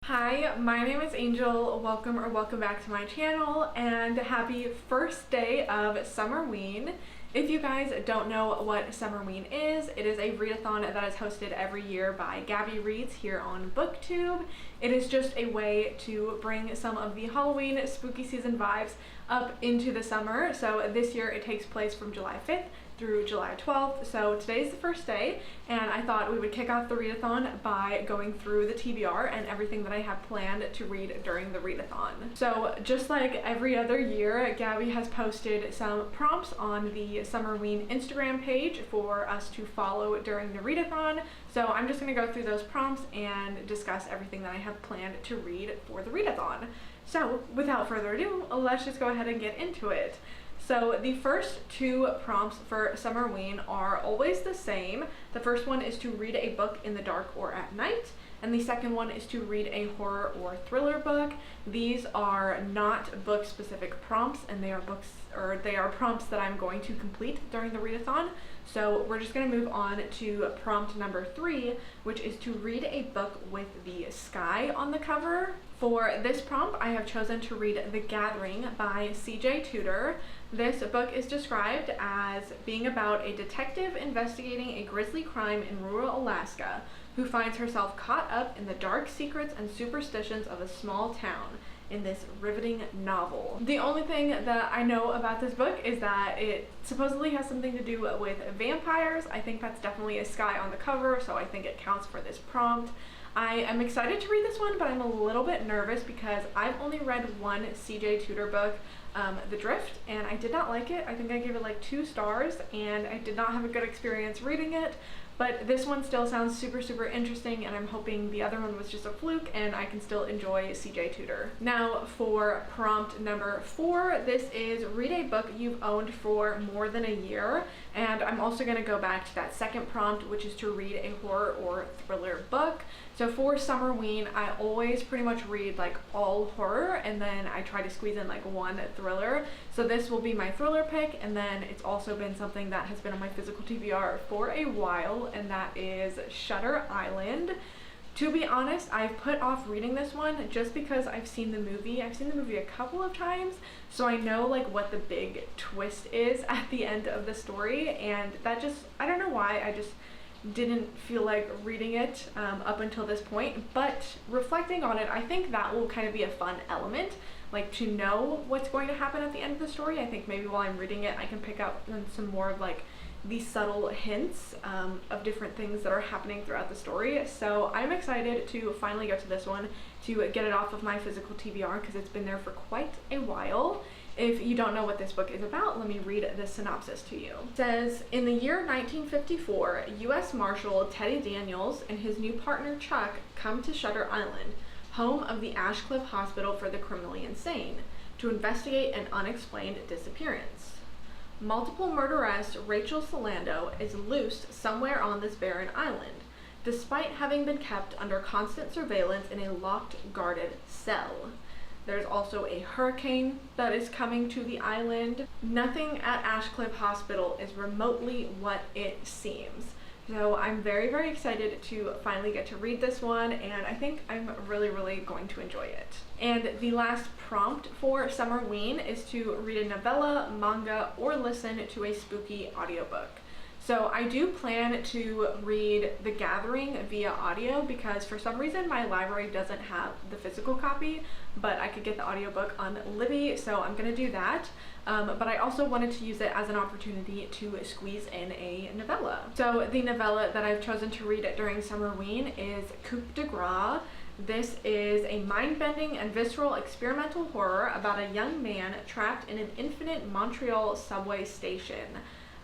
Hi, my name is Angel. Welcome back to my channel, and happy first day of Summerween. If you guys don't know what Summerween is, it is a readathon that is hosted every year by Gabby Reads here on BookTube. It is just a way to bring some of the Halloween spooky season vibes up into the summer. So this year it takes place from July 5th through July 12th. So today's the first day, and I thought we would kick off the readathon by going through the TBR and everything that I have planned to read during the readathon. So just like every other year, Gabby has posted some prompts on the Summerween Instagram page for us to follow during the readathon. So I'm just gonna go through those prompts and discuss everything that I have planned to read for the readathon. So without further ado, let's just go ahead and get into it. So the first two prompts for Summerween are always the same. The first one is to read a book in the dark or at night, and the second one is to read a horror or thriller book. These are not book specific prompts, and they are prompts that I'm going to complete during the readathon. So we're just going to move on to prompt number 3, which is to read a book with the sky on the cover. For this prompt, I have chosen to read The Gathering by C.J. Tudor. This book is described as being about a detective investigating a grisly crime in rural Alaska who finds herself caught up in the dark secrets and superstitions of a small town in this riveting novel. The only thing that I know about this book is that it supposedly has something to do with vampires. I think that's definitely a sky on the cover, so I think it counts for this prompt. I am excited to read this one, but I'm a little bit nervous because I've only read one C.J. Tudor book, The Drift, and I did not like it. I think I gave it like 2 stars, and I did not have a good experience reading it. But this one still sounds super interesting, and I'm hoping the other one was just a fluke and I can still enjoy C.J. Tudor. Now for prompt number 4, this is read a book you've owned for more than a year. And I'm also going to go back to that second prompt, which is to read a horror or thriller book. So for Summerween, I always pretty much read like all horror, and then I try to squeeze in like one thriller. So this will be my thriller pick, and then it's also been something that has been on my physical TBR for a while, and that is Shutter Island. To be honest, I've put off reading this one just because I've seen the movie. I've seen the movie a couple of times, so I know like what the big twist is at the end of the story, and that just, I don't know why, I just didn't feel like reading it up until this point. But reflecting on it, I think that will kind of be a fun element, like to know what's going to happen at the end of the story. I think maybe while I'm reading it, I can pick up on some more of like the subtle hints of different things that are happening throughout the story. So I'm excited to finally get to this one, to get it off of my physical TBR, because it's been there for quite a while. If you don't know what this book is about, let me read the synopsis to you. It says, in the year 1954, U.S. Marshal Teddy Daniels and his new partner Chuck come to Shutter Island, home of the Ashcliff Hospital for the Criminally Insane, to investigate an unexplained disappearance. Multiple murderess Rachel Solando is loosed somewhere on this barren island, despite having been kept under constant surveillance in a locked, guarded cell. There's also a hurricane that is coming to the island. Nothing at Ashcliff Hospital is remotely what it seems. So I'm very excited to finally get to read this one, and I think I'm really going to enjoy it. And the last prompt for Summerween is to read a novella, manga, or listen to a spooky audiobook. So I do plan to read The Gathering via audio because for some reason my library doesn't have the physical copy, but I could get the audiobook on Libby, so I'm gonna do that. But I also wanted to use it as an opportunity to squeeze in a novella. So the novella that I've chosen to read during Summerween is Coup de Grace. This is a mind-bending and visceral experimental horror about a young man trapped in an infinite Montreal subway station.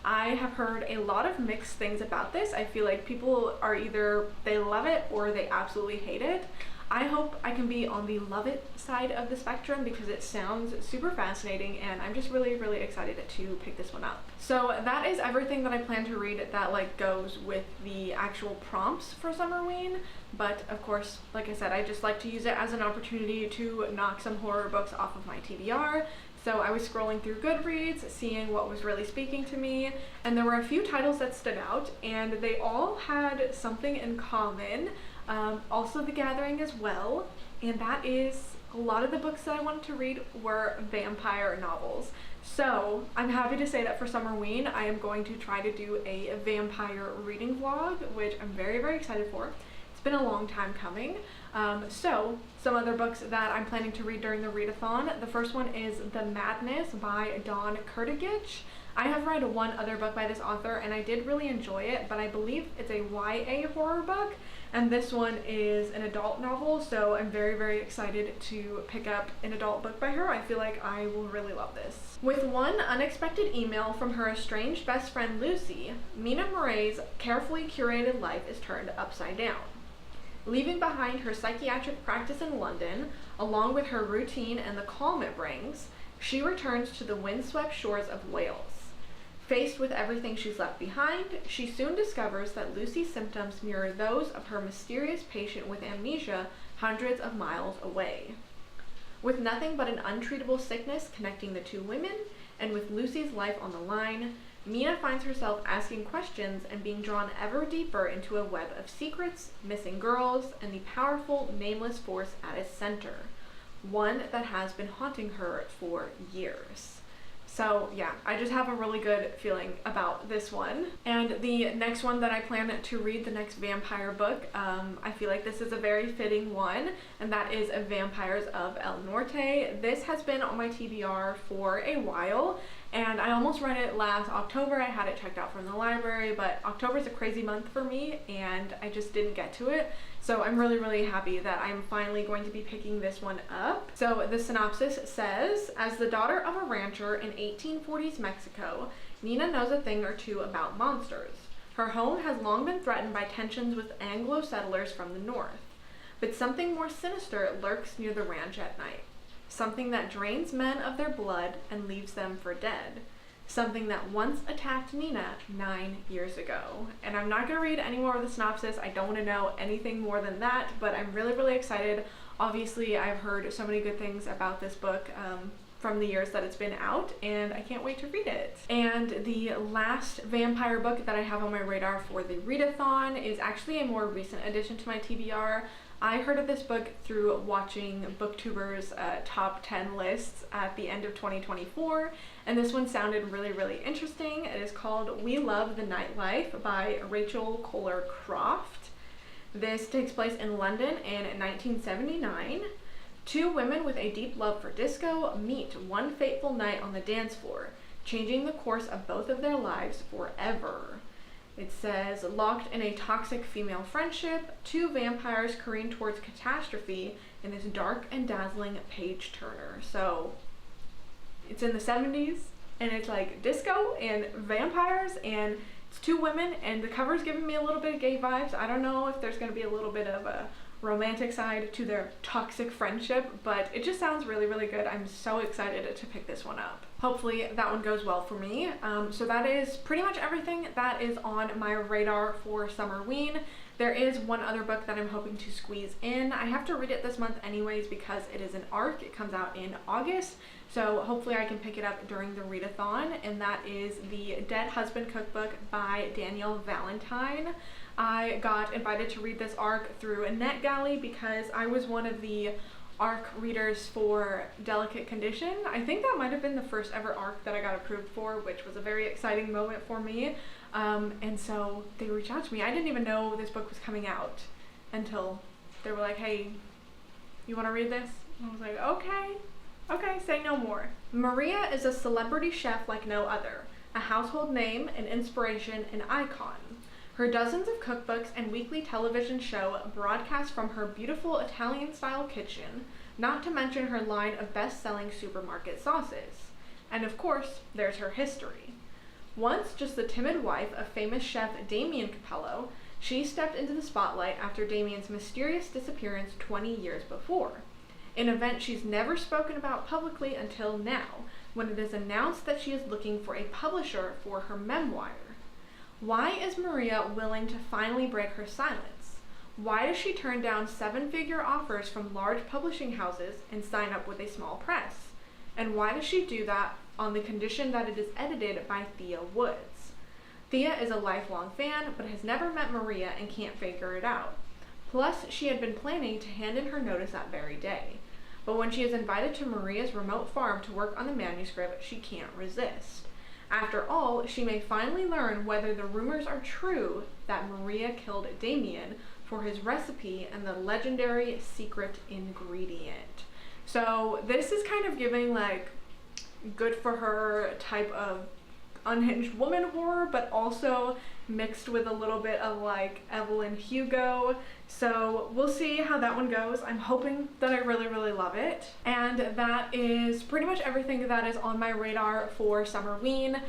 I have heard a lot of mixed things about this. I feel like people are either they love it or they absolutely hate it. I hope I can be on the love it side of the spectrum because it sounds super fascinating, and I'm just really excited to pick this one up. So that is everything that I plan to read that like goes with the actual prompts for Summerween. But of course, like I said, I just like to use it as an opportunity to knock some horror books off of my TBR. So I was scrolling through Goodreads, seeing what was really speaking to me, and there were a few titles that stood out, and they all had something in common. Also The Gathering as well, and that is a lot of the books that I wanted to read were vampire novels. So I'm happy to say that for Summerween, I am going to try to do a vampire reading vlog, which I'm very, very excited for. It's been a long time coming. So some other books that I'm planning to read during the readathon. The first one is The Madness by Dawn Kurtagich. I have read one other book by this author and I did really enjoy it, but I believe it's a YA horror book, and this one is an adult novel, so I'm very, very excited to pick up an adult book by her. I feel like I will really love this. With one unexpected email from her estranged best friend Lucy, Mina Murray's carefully curated life is turned upside down. Leaving behind her psychiatric practice in London, along with her routine and the calm it brings, she returns to the windswept shores of Wales. Faced with everything she's left behind, she soon discovers that Lucy's symptoms mirror those of her mysterious patient with amnesia hundreds of miles away. With nothing but an untreatable sickness connecting the two women, and with Lucy's life on the line, Mina finds herself asking questions and being drawn ever deeper into a web of secrets, missing girls, and the powerful, nameless force at its center, one that has been haunting her for years. So yeah, I just have a really good feeling about this one. And the next one that I plan to read, the next vampire book, I feel like this is a very fitting one, and that is Vampires of El Norte. This has been on my TBR for a while, and I almost read it last October. I had it checked out from the library, but October is a crazy month for me, and I just didn't get to it. So I'm really, really happy that I'm finally going to be picking this one up. So the synopsis says, as the daughter of a rancher in 1840s Mexico, Nina knows a thing or two about monsters. Her home has long been threatened by tensions with Anglo settlers from the north. But something more sinister lurks near the ranch at night. Something that drains men of their blood and leaves them for dead. Something that once attacked Nina 9 years ago. And I'm not going to read any more of the synopsis. I don't want to know anything more than that, but I'm really, really excited. Obviously, I've heard so many good things about this book from the years that it's been out, and I can't wait to read it. And the last vampire book that I have on my radar for the readathon is actually a more recent addition to my TBR. I heard of this book through watching booktubers' top 10 lists at the end of 2024, and this one sounded really, really interesting. It is called We Love the Nightlife by Rachel Kohler Croft. This takes place in London in 1979. Two women with a deep love for disco meet one fateful night on the dance floor, changing the course of both of their lives forever. It says, locked in a toxic female friendship, two vampires careen towards catastrophe in this dark and dazzling page turner. So it's in the 70s, and it's like disco and vampires, and it's two women, and the cover's giving me a little bit of gay vibes. I don't know if there's going to be a little bit of a romantic side to their toxic friendship, but it just sounds really, really good. I'm so excited to pick this one up. Hopefully that one goes well for me. So that is pretty much everything that is on my radar for Summerween. There is one other book that I'm hoping to squeeze in. I have to read it this month anyways because it is an arc. It comes out in August, so hopefully I can pick it up during the readathon, and that is The Dead Husband Cookbook by Danielle Valentine. I got invited to read this arc through a NetGalley because I was one of the ARC readers for Delicate Condition. I think that might have been the first ever ARC that I got approved for, which was a very exciting moment for me. And so they reached out to me. I didn't even know this book was coming out until they were like, hey, you want to read this? And I was like, okay, say no more. Maria is a celebrity chef like no other, a household name, an inspiration, an icon. Her dozens of cookbooks and weekly television show broadcast from her beautiful Italian-style kitchen, not to mention her line of best-selling supermarket sauces. And of course, there's her history. Once just the timid wife of famous chef Damien Capello, she stepped into the spotlight after Damien's mysterious disappearance 20 years before, an event she's never spoken about publicly until now, when it is announced that she is looking for a publisher for her memoir. Why is Maria willing to finally break her silence? Why does she turn down 7-figure offers from large publishing houses and sign up with a small press? And why does she do that on the condition that it is edited by Thea Woods? Thea is a lifelong fan, but has never met Maria and can't figure it out. Plus, she had been planning to hand in her notice that very day. But when she is invited to Maria's remote farm to work on the manuscript, she can't resist. After all, she may finally learn whether the rumors are true that Maria killed Damien for his recipe and the legendary secret ingredient. So this is kind of giving like good for her type of unhinged woman horror, but also mixed with a little bit of like Evelyn Hugo. So we'll see how that one goes. I'm hoping that I really love it. And that is pretty much everything that is on my radar for Summerween.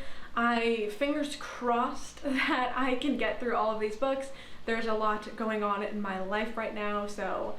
Fingers crossed that I can get through all of these books. There's a lot going on in my life right now, so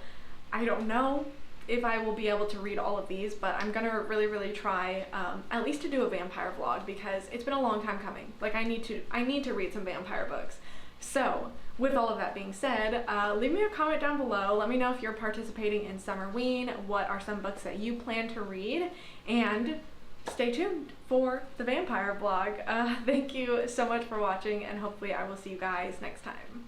I don't know if I will be able to read all of these, but I'm gonna really try at least to do a vampire vlog, because it's been a long time coming. Like I need to read some vampire books. So with all of that being said, leave me a comment down below. Let me know if you're participating in Summerween, what are some books that you plan to read, and stay tuned for the vampire vlog. Thank you so much for watching, and hopefully I will see you guys next time.